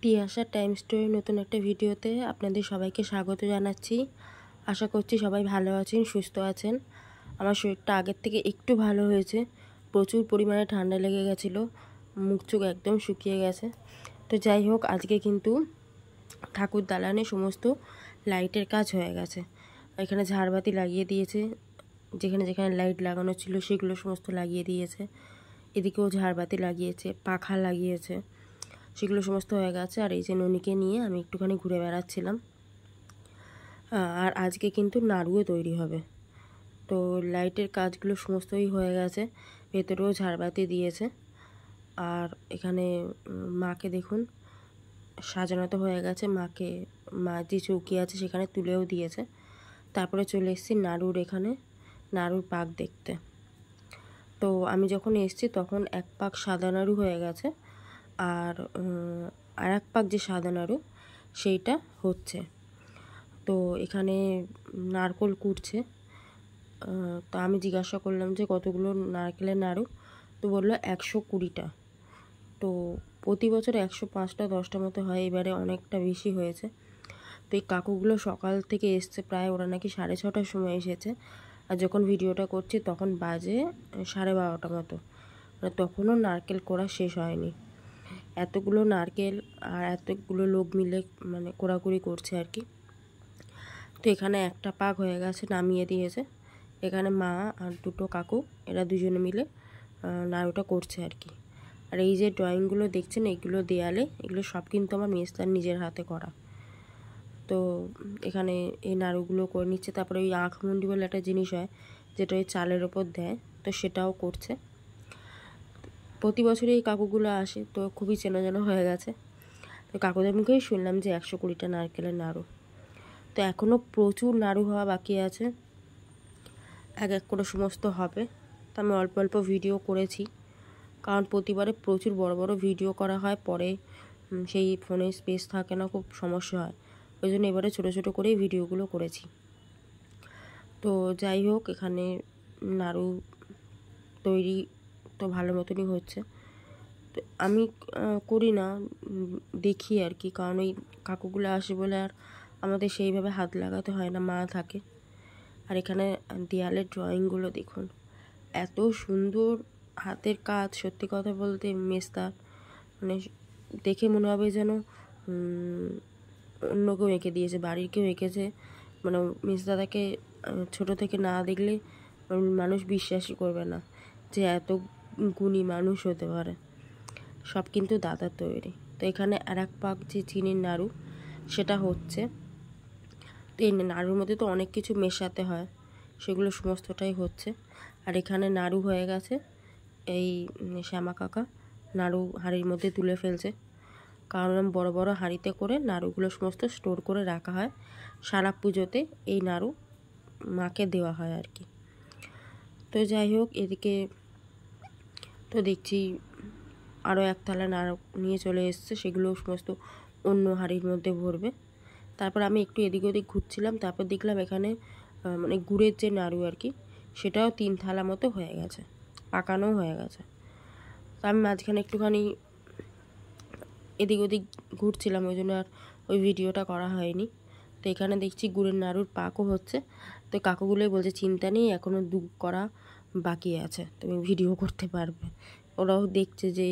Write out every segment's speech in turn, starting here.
Tiyasha time story নতুন একটা ভিডিওতে আপনাদের সবাইকে স্বাগত জানাচ্ছি। আশা করছি সবাই ভালো আছেন, সুস্থ আছেন। আমার শরীরটা আগের থেকে একটু ভালো হয়েছে। প্রচুর পরিমাণে ঠান্ডা লেগে গেছিলো, মুখ চোখ একদম শুকিয়ে গেছে। তো যাই হোক, আজকে কিন্তু ঠাকুর দালানে সমস্ত লাইটের কাজ হয়ে গেছে। এখানে ঝাড়বাতি লাগিয়ে দিয়েছে, যেখানে যেখানে লাইট লাগানো ছিল সেগুলো সমস্ত লাগিয়ে দিয়েছে। এদিকেও ঝাড়বাতি লাগিয়েছে, পাখা লাগিয়েছে, সেগুলো সমস্ত হয়ে গেছে। আর এই যে ননিকে নিয়ে আমি একটুখানি ঘুরে বেড়াচ্ছিলাম। আর আজকে কিন্তু নাড়ুও তৈরি হবে। তো লাইটের কাজগুলো সমস্তই হয়ে গেছে, ভেতরেও ঝাড়বাতি দিয়েছে। আর এখানে মাকে দেখুন সাজানো তো হয়ে গেছে, মাকে মা যে চৌকি আছে সেখানে তুলেও দিয়েছে। তারপরে চলে এসেছি নাড়ুর এখানে, নাড়ুর পাক দেখতে। তো আমি যখন এসেছি তখন এক পাক সাদা নাড়ু হয়ে গেছে, আর এক পাক যে সাদা নাড়ু সেইটা হচ্ছে। তো এখানে নারকোল কুড়ছে। তো আমি জিজ্ঞাসা করলাম যে কতগুলো নারকেলের নাড়ু, তো বললো 120টা। তো প্রতি বছর 105টা 10টা মতো হয়, এবারে অনেকটা বেশি হয়েছে। তো এই কাকুগুলো সকাল থেকে এসছে, প্রায় ওরা নাকি 6:30টার সময় এসেছে। আর যখন ভিডিওটা করছি তখন বাজে 12:30 মতো, মানে তখনও নারকেল কোড়া শেষ হয়নি। এতগুলো নারকেল আর এতগুলো লোক মিলে মানে কোড়াকুড়ি করছে আর কি। তো এখানে একটা পাক হয়ে গেছে, নামিয়ে দিয়েছে। এখানে মা আর দুটো কাকু, এরা দুজনে মিলে নাড়ুটা করছে আর কি। আর এই যে ড্রয়িংগুলো দেখছেন, এগুলো দেয়ালে, এগুলো সব কিন্তু আমার মেজদার নিজের হাতে করা। তো এখানে এই নাড়ুগুলো করে নিচ্ছে। তারপরে ওই আঁখমন্ডি বলে একটা জিনিস হয়, যেটা ওই চালের ওপর দেয়, তো সেটাও করছে। প্রতি বছরই এই কাকুগুলো আসে, তো খুবই চেনা জানা হয়ে গেছে। তো কাকুদের মুখেই শুনলাম যে 120টা নারকেলের নাড়ু। তো এখনও প্রচুর নাড়ু হওয়া বাকি আছে, এক এক করে সমস্ত হবে। তো আমি অল্প অল্প ভিডিও করেছি, কারণ প্রতিবারে প্রচুর বড় বড় ভিডিও করা হয়, পরে সেই ফোনে স্পেস থাকে না, খুব সমস্যা হয়। ওই জন্য এবারে ছোটো ছোটো করেই ভিডিওগুলো করেছি। তো যাই হোক, এখানে নাড়ু তৈরি তো ভালো মতনই হচ্ছে। তো আমি করি না, দেখি আর কি, কারণ ওই কাকুগুলো আসে বলে আর আমাদের সেইভাবে হাত লাগাতে হয় না, মা থাকে। আর এখানে দেয়ালের ড্রয়িংগুলো দেখুন, এত সুন্দর হাতের কাজ, সত্যি কথা বলতে মেজদার মানে দেখে মনে হবে যেন অন্য কেউ এঁকে দিয়েছে, বাড়ির কেউ এঁকেছে। মানে মেজদাদাকে ছোটো থেকে না দেখলে মানুষ বিশ্বাসই করবে না যে এত গুণী মানুষ হতে পারে। সব কিন্তু দাদার তৈরি। তো এখানে আর এক পাক যে চিনির নাড়ু, সেটা হচ্ছে। তো এই নাড়ুর মধ্যে তো অনেক কিছু মেশাতে হয়, সেগুলো সমস্তটাই হচ্ছে। আর এখানে নাড়ু হয়ে গেছে, এই শ্যামা কাকা নাড়ু হাঁড়ির মধ্যে তুলে ফেলছে, কারণ বড় বড় হাঁড়িতে করে নাড়ুগুলো সমস্ত স্টোর করে রাখা হয়। সারা পুজোতে এই নাড়ু মাকে দেওয়া হয় আর কি। তো যাই হোক, এদিকে তো দেখছি আরও এক থালা নাড়ু নিয়ে চলে এসছে, সেগুলো সমস্ত অন্য হাঁড়ির মধ্যে ভরবে। তারপর আমি একটু এদিক ওদিক ঘুরছিলাম, তারপর দেখলাম এখানে মানে গুড়ের যে নাড়ু আর কি, সেটাও 3 থালা মতো হয়ে গেছে, পাকানো হয়ে গেছে। তো আমি মাঝখানে একটুখানি এদিক ওদিক ঘুরছিলাম, ওই জন্য আর ওই ভিডিওটা করা হয়নি। তো এখানে দেখছি গুড়ের নাড়ুর পাকও হচ্ছে। তো কাকুগুলোই বলছে চিন্তা নেই, এখনও 2 করা বাকি আছে, তুমি ভিডিও করতে পারবে। ওরাও দেখছে যে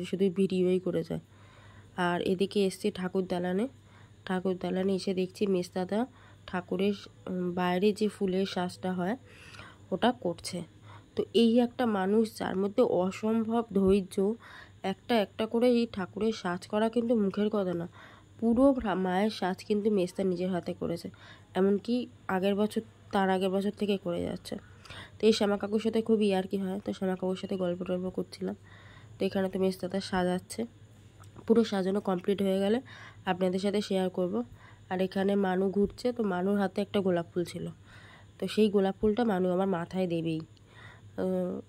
শুধু ভিডিওই করে যায়। আর এদিকে এসছি ঠাকুর দালানে। ঠাকুর দালানে এসে দেখছি মেজদাদা ঠাকুরের বাইরে যে ফুলের সাজটা হয় ওটা করছে। তো এই একটা মানুষ যার মধ্যে অসম্ভব ধৈর্য, একটা একটা করে এই ঠাকুরের সাজ করা কিন্তু মুখের কথা না, পুরো মায়ের সাজ কিন্তু মেজদা নিজের হাতে করেছে। এমনকি তার আগের বছর থেকে করে যাচ্ছে। তো এই শ্যামা কাকুর সাথে খুব ইয়ার্কি হয়, তো শ্যামা কাকুর সাথে গল্প টল্প করছিলাম। তো এখানে তো মেজদাদা সাজাচ্ছে, পুরো সাজানো কমপ্লিট হয়ে গেলে আপনাদের সাথে শেয়ার করব। আর এখানে মানু ঘুরছে, তো মানুর হাতে একটা গোলাপ ফুল ছিল, তো সেই গোলাপ ফুলটা মানু আমার মাথায় দেবেই।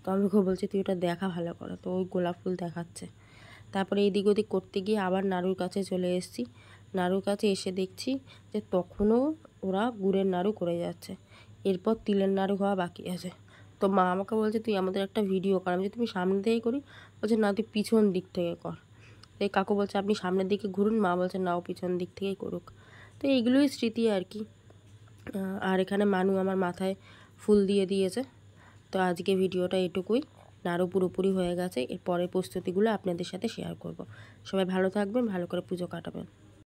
তো আমি ওকে বলছি তুই ওটা দেখা ভালো করে, তো ওই গোলাপ ফুল দেখাচ্ছে। তারপরে এদিক ওদিক করতে গিয়ে আবার নাড়ুর কাছে চলে এসেছি। নাড়ুর কাছে এসে দেখছি যে তখনও ওরা গুড়ের নাড়ু করে যাচ্ছে, এরপর তিলের নাড়ু হওয়া বাকি আছে। তো মা আমাকে বলছে তুই আমাদের একটা ভিডিও কর। আমি যে তুমি সামনে থেকে করি, বলছে না তুই পিছন দিক থেকে কর। এই কাকু বলছে আপনি সামনের দিকে ঘুরুন, মা বলছে নাও পিছন দিক থেকেই করুক। তো এইগুলোই স্মৃতি আর কি। আর এখানে মানু আমার মাথায় ফুল দিয়ে দিয়েছে। তো আজকে ভিডিওটা এটুকুই, আরও পুরোপুরি হয়ে গেছে। এর পরের প্রস্তুতিগুলো আপনাদের সাথে শেয়ার করব। সবাই ভালো থাকবেন, ভালো করে পুজো কাটাবেন।